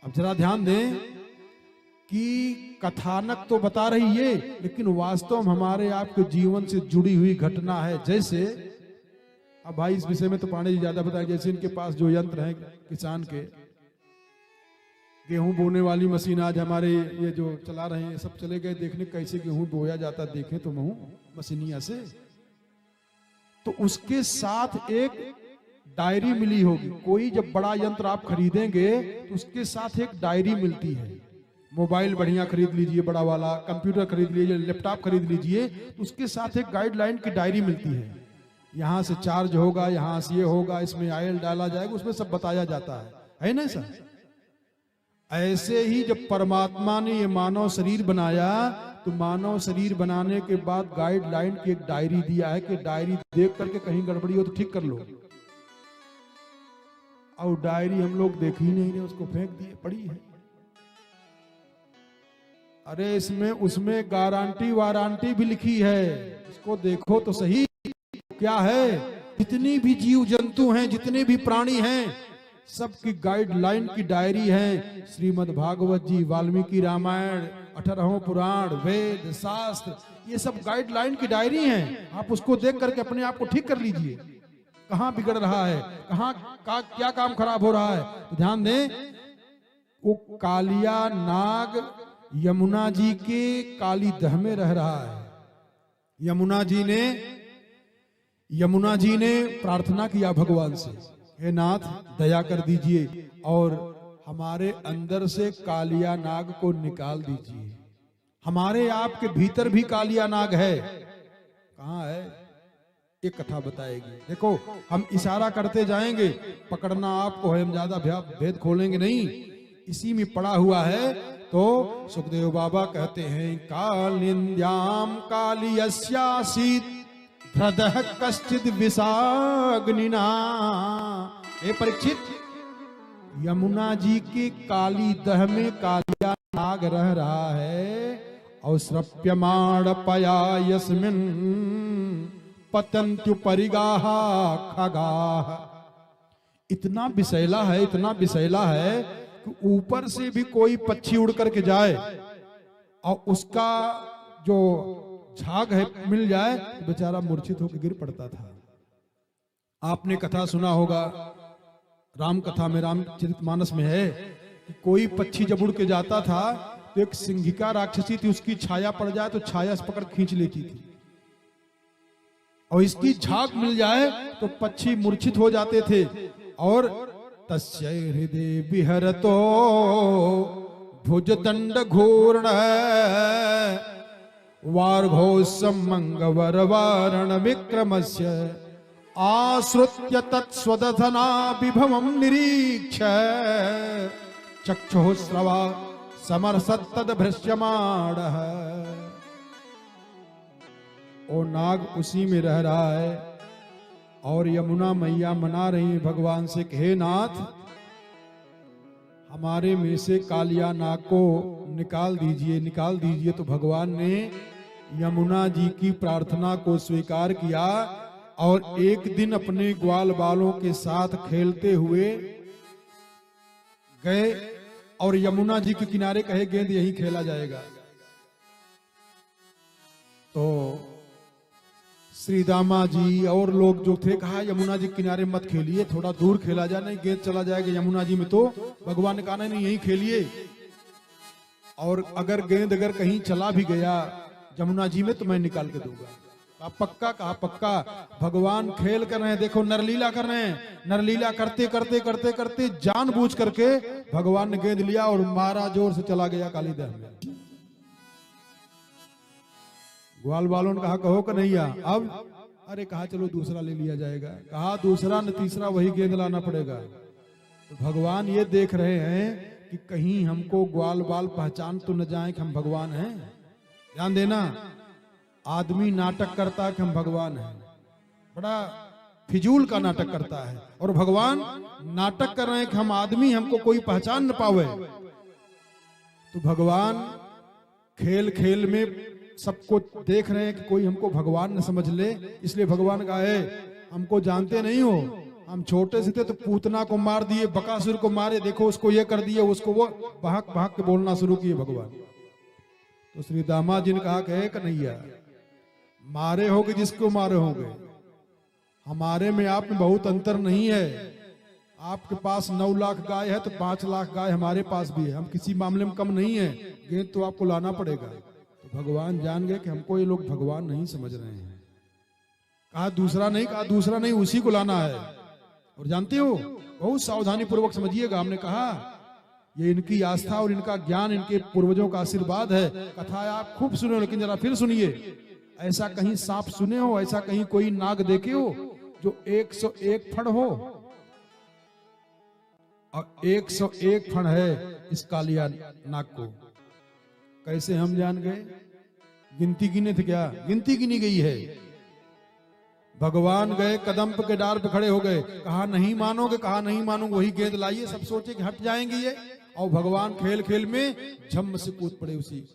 अब जरा ध्यान दें कि कथानक तो बता रही है, लेकिन वास्तव में हमारे आपके जीवन से जुड़ी हुई घटना है। जैसे अब भाई इस विषय में तो पांडे जी ज्यादा बताए, जैसे इनके पास जो यंत्र है किसान के, गेहूं बोने वाली मशीन आज हमारे ये जो चला रहे हैं, सब चले गए देखने कैसे गेहूं बोया जाता, देखे तो महू मशीनिया से। तो उसके साथ एक डायरी मिली होगी। कोई जब बड़ा यंत्र आप खरीदेंगे तो उसके साथ एक डायरी मिलती है। मोबाइल बढ़िया खरीद लीजिए बड़ा वाला, कंप्यूटर खरीद लीजिए, लैपटॉप खरीद लीजिए, तो उसके साथ एक गाइडलाइन की डायरी मिलती है। यहां से चार्ज होगा, यहां से ये होगा, इसमें ऑयल डाला जाएगा, उसमें सब बताया जाता है ना सर? ऐसे ही जब परमात्मा ने ये मानव शरीर बनाया तो मानव शरीर बनाने के बाद गाइडलाइन की एक डायरी दिया है कि डायरी देख करके कहीं गड़बड़ी हो तो ठीक कर लो। और डायरी हम लोग देख ही नहीं रहे, उसको फेंक दिए, पड़ी है। अरे इसमें उसमें गारंटी वारंटी भी लिखी है, इसको देखो तो सही। क्या है? जितनी भी जीव जंतु हैं, जितने भी प्राणी हैं, सबकी गाइडलाइन की डायरी है। श्रीमद् भागवत जी, वाल्मीकि रामायण, 18 पुराण, वेद, शास्त्र, ये सब गाइडलाइन की डायरी हैं। आप उसको देख करके अपने आप को ठीक कर लीजिए, कहां बिगड़ रहा है, कहां क्या काम खराब हो रहा है। तो ध्यान दें, वो कालिया नाग यमुना जी के काली दह में रह रहा है। यमुना जी ने प्रार्थना किया भगवान से, हे नाथ दया कर दीजिए और हमारे अंदर से कालिया नाग को निकाल दीजिए। हमारे आपके भीतर भी कालिया नाग है, कहां है? एक कथा बताएगी। देखो हम इशारा करते जाएंगे, पकड़ना आपको है, हम ज्यादा भेद खोलेंगे नहीं, इसी में पड़ा हुआ है। तो सुखदेव बाबा कहते हैं, कालिंद्याम कालियस्यासीत हृदय कश्चिद विषाग्निना। ए परीक्षित, यमुना जी की काली दह में कालिया नाग रह रहा है और श्रप्यमाण पया यस्मिन पतंत्यु परिगाह खगाह। इतना विषैला है, इतना विषैला है कि ऊपर से भी कोई पक्षी उड़ करके जाए और उसका जो झाग है मिल जाए तो बेचारा मूर्छित होकर गिर पड़ता था। आपने कथा सुना होगा, राम कथा में, रामचरितमानस में है कि कोई पक्षी जब उड़ के जाता था तो एक सिंहिका राक्षसी थी, उसकी छाया पड़ जाए तो छाया से पकड़ खींच लेती थी, और इसकी झाग मिल जाए तो पक्षी मूर्छित हो जाते थे। और तस्य हृदय विहरतो भुजदंड घूर्ण वार्घोसमंगवर वारण विक्रमस्य आश्रुत्य तत्स्वदधना विभवम निरीक्ष चक्षुः स्रवा समरसत्तद भृश्यमाणः। ओ नाग उसी में रह रहा है और यमुना मैया मना रही है भगवान से, हे नाथ हमारे में से कालिया नाग को निकाल दीजिए, निकाल दीजिए। तो भगवान ने यमुना जी की प्रार्थना को स्वीकार किया और एक दिन अपने ग्वाल बालों के साथ खेलते हुए गए और यमुना जी के किनारे कहे, गेंद यही खेला जाएगा। तो श्री दामा जी और लोग जो थे कहा, यमुना जी किनारे मत खेलिए, थोड़ा दूर खेला जाए, नहीं गेंद चला जाएगा यमुना जी में। तो भगवान ने कहा नहीं, यही खेलिए, और अगर गेंद अगर कहीं चला भी गया यमुना जी में तो मैं निकाल के दूंगा। कहा पक्का? कहा पक्का। भगवान खेल कर रहे हैं, देखो नरलीला कर रहे हैं, नरलीला करते करते करते करते जानबूझ करके भगवान ने गेंद लिया और मारा, जोर से चला गया काली दह में। ग्वाल वालों ने कहा कहो कन्हैया अब? अरे कहा चलो दूसरा ले लिया जाएगा। कहा दूसरा न तीसरा वही गेंद लाना पड़ेगा। तो भगवान ये देख रहे हैं कि कहीं हमको ग्वाल बाल पहचान तो न जाए कि हम भगवान हैं। ध्यान देना, आदमी नाटक करता है कि हम भगवान हैं, बड़ा फिजूल का नाटक करता है, और भगवान नाटक कर रहे हैं कि हम आदमी, हमको कोई पहचान न पावे। तो भगवान खेल खेल में सबको देख रहे हैं कि कोई हमको भगवान न समझ ले, इसलिए भगवान कहा है हमको जानते नहीं हो, हम छोटे से थे तो पूतना को मार दिए, बकासुर को मारे, देखो उसको ये कर दिए, उसको वो, भाग भाग के बोलना शुरू किए भगवान। तो श्री दामा जी ने कहा कि कन्हैया, मारे होगे जिसको मारे होगे, हमारे में आप में बहुत अंतर नहीं है। आपके पास 9 लाख गाय है तो 5 लाख गाय हमारे पास भी है, हम किसी मामले में कम नहीं है, गेंद तो आपको लाना पड़ेगा। तो भगवान जान गए कि हमको ये लोग भगवान नहीं समझ रहे हैं। कहा दूसरा नहीं, उसी को लाना है। और जानते हो, बहुत सावधानी पूर्वक समझिएगा, हमने कहा ये इनकी आस्था और इनका ज्ञान, इनके पूर्वजों का आशीर्वाद है। कथा आप खूब सुने, लेकिन जरा फिर सुनिए। ऐसा कहीं सांप सुने हो, ऐसा कहीं कोई नाग देखे हो जो 101 फण हो? और 101 फण है इस कालिया नाग को। कैसे हम जान गए? गिनती गिने थे क्या? गिनती गिनी गई है। भगवान गए कदम के डार पे खड़े हो गए, कहा नहीं मानोगे, कहा नहीं मानूंगा, वही गेंद लाइए। सब सोचे कि हट जाएंगे ये, और भगवान खेल खेल में झम से कूद पड़े उसी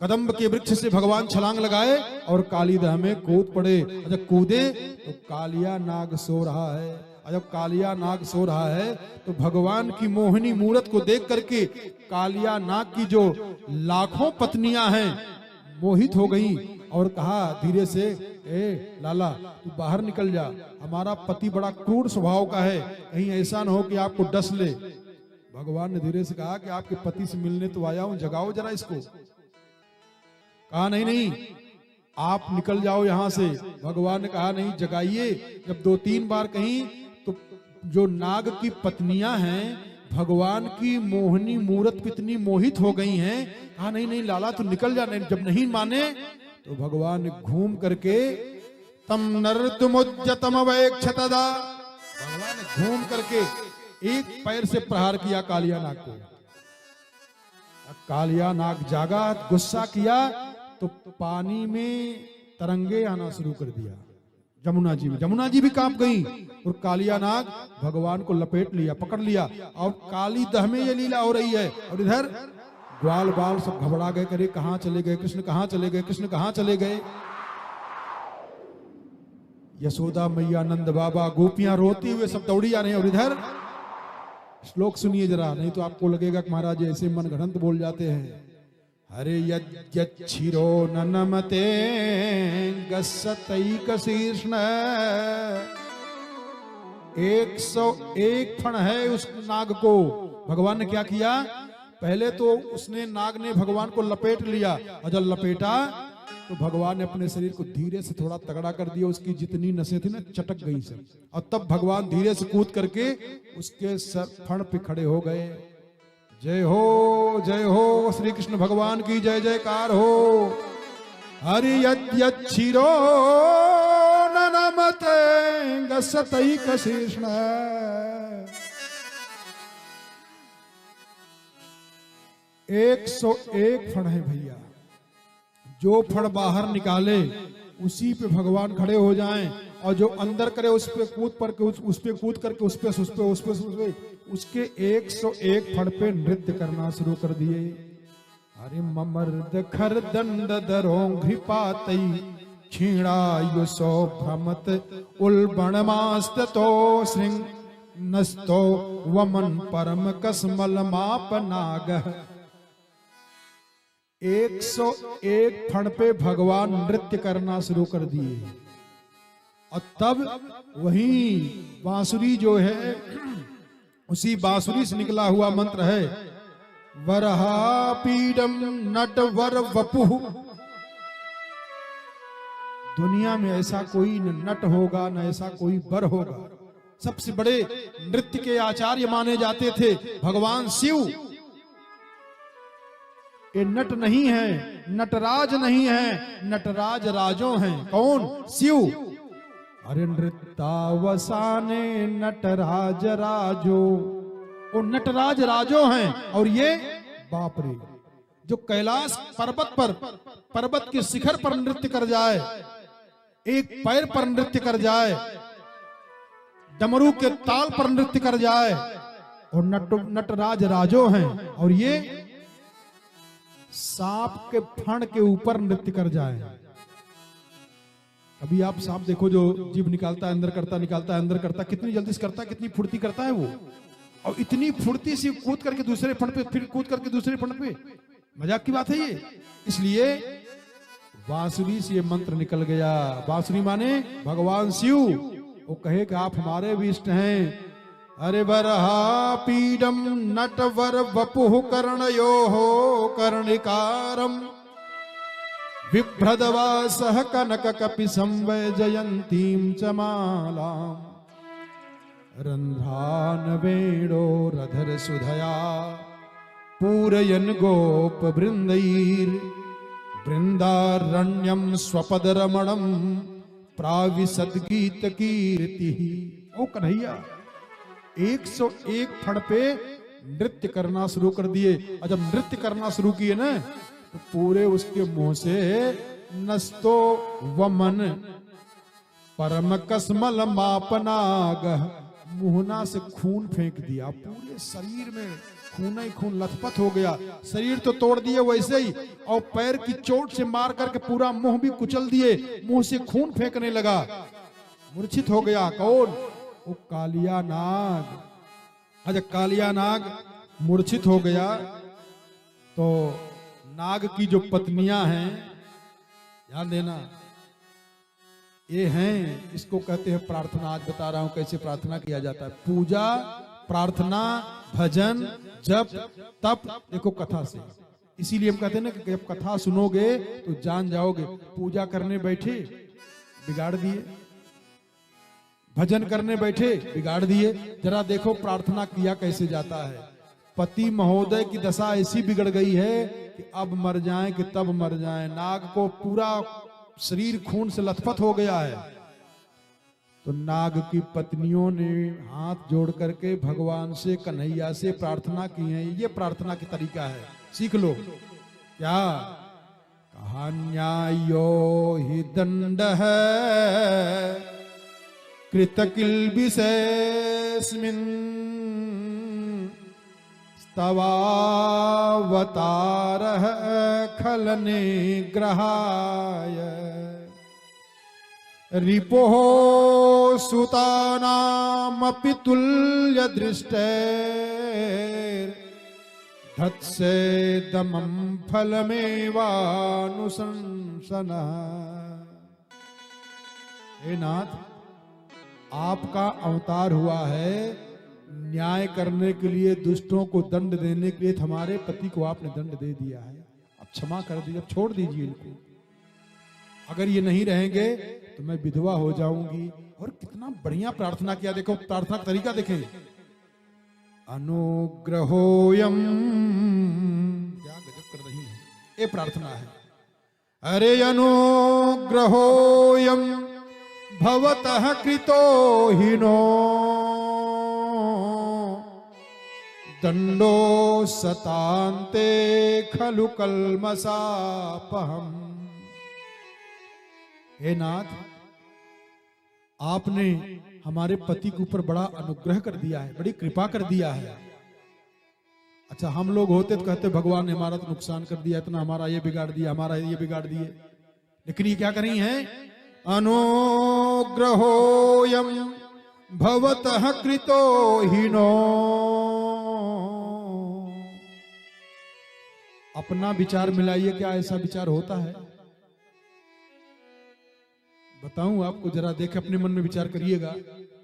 कदम्ब के वृक्ष से। भगवान छलांग लगाए और कालीदह में कूद पड़े। जब कूदे तो कालिया नाग सो रहा है। जब कालिया नाग सो रहा है तो भगवान की मोहिनी मूरत को देख करके कालिया नाग की जो लाखों पत्नियां हैं मोहित हो गई और कहा धीरे से, ए लाला तू बाहर निकल जा, हमारा पति बड़ा क्रूर स्वभाव का है, कहीं ऐसा न हो कि आपको डस ले। भगवान ने धीरे से कहा कि आपके पति से मिलने तो आया हूं, जगाओ जरा इसको। कहा नहीं, आप निकल जाओ यहां से। भगवान ने कहा नहीं, जगाइए। जब 2-3 बार कहीं तो जो नाग की पत्नियां हैं भगवान की मोहिनी मूरत कितनी मोहित हो गई हैं। कहा नहीं लाला तू निकल जा। नहीं, जब नहीं माने तो भगवान ने घूम करके तम नर्तुमुज्जतम वैक्षतदा, भगवान ने घूम करके एक पैर से प्रहार किया कालिया नाग को। कालिया नाग जागा, गुस्सा किया तो पानी में तरंगे आना शुरू कर दिया। जमुना जी भी कांप गई और कालिया नाग भगवान को लपेट लिया, पकड़ लिया। और काली दह में ये लीला हो रही है। और इधर ग्वाल बाल सब घबरा गए, करे कहां चले गए कृष्ण, कहां चले गए कृष्ण, कहां चले गए। यशोदा मैया, नंद बाबा, गोपियां रोती हुए सब दौड़ी आ रहे हैं। और इधर श्लोक सुनिए जरा, नहीं तो आपको लगेगा कि महाराज ऐसे मन घड़ंत बोल जाते हैं। हरे यज्ञिरो ननमते गस्सतैकशीर्ष्ण, 101 फण है उस नाग को। भगवान ने क्या किया? पहले तो उसने नाग ने भगवान को लपेट लिया, और जब लपेटा तो भगवान ने अपने शरीर को धीरे से थोड़ा तगड़ा कर दिया। उसकी जितनी नसें थी ना चटक गई सब। और तब भगवान धीरे से कूद करके उसके सर फण पे खड़े हो गए। जय हो श्री कृष्ण भगवान की जय जयकार हो। हरि यज्ञिरो ननमते गस्सतैकशीर्ष्ण, 101 फण है भैया। जो फण बाहर निकाले उसी पे भगवान खड़े हो जाएं, और जो अंदर करे उस पे कूद करके उस पे कूद करके उस पे उसके 101 फण पे नृत्य करना शुरू कर दिए। अरे ममर्द खरदंड दरोंघ्रिपातई क्षीणायुषो भ्रमत उल्बणमास्ततो श्रृंग नस्तो वमन परम कसमल माप नाग। 101 फण पे भगवान नृत्य करना शुरू कर दिए। और तब वही बांसुरी जो है, उसी बांसुरी से निकला हुआ मंत्र है, वरहा पीडम नट वर वपुः। दुनिया में ऐसा कोई न नट होगा, न ऐसा कोई वर होगा। सबसे बड़े नृत्य के आचार्य माने जाते थे भगवान शिव। ये नट नहीं है, नटराज नहीं है, नटराज राजो हैं। कौन? शिव। अरे नृत्यावसाने नटराज राजो, वो नटराज राजो हैं। और ये बाप रे, जो कैलाश पर्वत के शिखर पर नृत्य कर जाए, एक पैर पर नृत्य कर जाए, डमरू के ताल पर नृत्य कर जाए, और नटराज राजो हैं। और ये सांप के फण के ऊपर नृत्य कर जाए। अभी आप सांप देखो, जो जीभ निकालता है अंदर करता, निकालता है अंदर करता, कितनी जल्दी से करता है, कितनी फुर्ती करता है वो, और इतनी फुर्ती से कूद करके दूसरे फंड पे, फिर कूद करके दूसरे फंड पे। मजाक की बात है ये। इसलिए बांसुरी से ये मंत्र निकल गया। बांसुरी माने भगवान शिव। वो कहे कि आप हमारे भी इष्ट हैं। अरे बरहा पीडम नटवर वपुः कर्णयो हो कर्णिकारम बिभ्रदवासः कनक कपि संवय जयंतीम च मालाम रंध्रान वेणो रधर सुधया पूरयन गोप वृंदैर वृंदारण्यम स्वपद रमणम प्राविशद गीत कीर्ति। ओ कन्हैया 101 फण पे नृत्य करना शुरू कर दिए। और जब नृत्य करना शुरू किए ना, तो पूरे उसके मुंह से नस्तो वमन परम कसमल मापनाग, मुहना से खून फेंक दिया। पूरे शरीर में खून ही खून लथपथ हो गया। शरीर तो तोड़ दिए वैसे ही, और पैर की चोट से मार करके पूरा मुंह भी कुचल दिए। मुंह से खून फेंकने लगा, मूर्छित हो गया। कौन? वो कालिया नाग। अच्छा, कालिया नाग मूर्छित हो गया तो नाग की जो पत्नियां हैं, ध्यान देना, ये हैं, इसको कहते हैं प्रार्थना। आज बता रहा हूं कैसे प्रार्थना किया जाता है। पूजा, प्रार्थना, भजन, जप, तप, देखो कथा से। इसीलिए हम कहते हैं ना कि जब कथा सुनोगे तो जान जाओगे। पूजा करने बैठे बिगाड़ दिए, भजन करने बैठे बिगाड़ दिए। जरा देखो प्रार्थना किया कैसे जाता है। पति महोदय की दशा ऐसी बिगड़ गई है कि अब मर जाएं कि तब मर जाएं। नाग को पूरा शरीर खून से लथपथ हो गया है। तो नाग की पत्नियों ने हाथ जोड़ करके भगवान से, कन्हैया से प्रार्थना की है। ये प्रार्थना की तरीका है, सीख लो। क्या कहा? न्यायो ही दंड है कृतकिल्बिषेऽस्मिन् स्तवावतारः खलनिग्रहाय रिपोः सुतानामपि तुल्यदृष्टैर्धत्सेदमं फलमेवानुशंसनः। हे नाथ, आपका अवतार हुआ है न्याय करने के लिए, दुष्टों को दंड देने के लिए। हमारे पति को आपने दंड दे दिया है, अब क्षमा कर दीजिए, अब छोड़ दीजिए इनको। अगर ये नहीं रहेंगे तो मैं विधवा हो जाऊंगी। और कितना बढ़िया प्रार्थना किया, देखो प्रार्थना का तरीका देखें। अनुग्रहोयम, क्या गजब कर रही है ये प्रार्थना है। अरे अनुग्रहोयम भवतः कृतो हिनो दंडो सतान्ते खलु कल्मषापहम्। हे नाथ, आपने हमारे पति के ऊपर बड़ा अनुग्रह कर दिया है, बड़ी कृपा कर दिया है। अच्छा, हम लोग होते तो कहते भगवान ने हमारा तो नुकसान कर दिया, इतना हमारा ये बिगाड़ दिया, हमारा ये बिगाड़ दिए। लेकिन ये क्या करी है? अनुग्रहोयम भवतः कृतो हिनो। अपना विचार मिलाइए, क्या ऐसा विचार होता है? बताऊं आपको, जरा देख अपने मन में विचार करिएगा।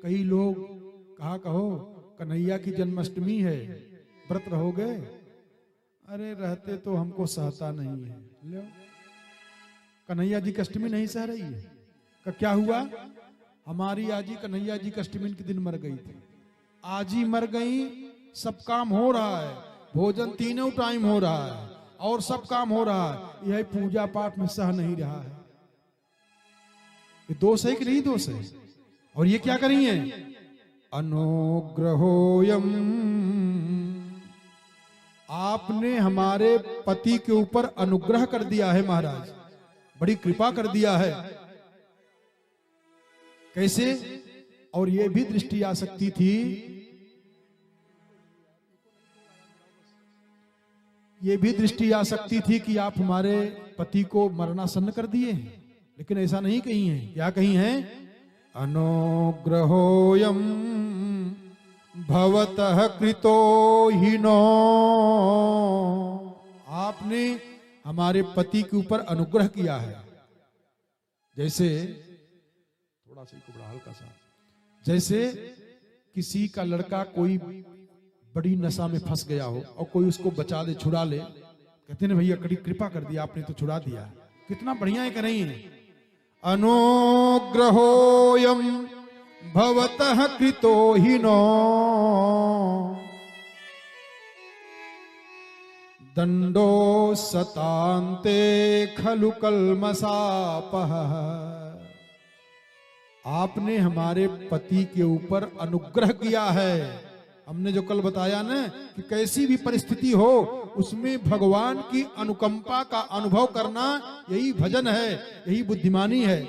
कई लोग कहो कन्हैया की जन्माष्टमी है, व्रत रहोगे? अरे रहते तो हमको सहता नहीं है। लो, कन्हैया जी की अष्टमी नहीं सह रही है। क्या हुआ? हमारी आजी कन्हैया जी की अष्टमी के दिन मर गई थी। आजी मर गई, सब काम हो रहा है, भोजन तीनों टाइम हो रहा है और सब काम हो रहा है, यह पूजा पाठ में सह नहीं रहा है। ये दोष है कि नहीं दोष है? और ये क्या करी है? अनुग्रहोयम, आपने हमारे पति के ऊपर अनुग्रह कर दिया है महाराज, बड़ी कृपा कर दिया है। कैसे? और ये भी दृष्टि आ सकती थी, ये भी दृष्टि आ सकती थी कि आप हमारे पति को मरणासन्न कर दिए हैं। लेकिन ऐसा नहीं कही है। क्या कही है? अनुग्रहोयम भवतः कृतो हीनो। आपने हमारे पति के ऊपर अनुग्रह किया है। जैसे थोड़ा सा कुबड़ा हल्का सा, जैसे किसी का लड़का कोई बड़ी नशा में फंस गया हो और कोई उसको बचा दे, छुड़ा ले, कहते हैं भैया कड़ी कृपा कर दिया आपने तो छुड़ा दिया। कितना बढ़िया है, कर रही है। अनुग्रहोयम भवतः कृतो हीनो दंडो सतांते खलु कल्मषापः। आपने हमारे पति के ऊपर अनुग्रह किया है। हमने जो कल बताया ना कि कैसी भी परिस्थिति हो उसमें भगवान की अनुकंपा का अनुभव करना, यही भजन है, यही बुद्धिमानी है।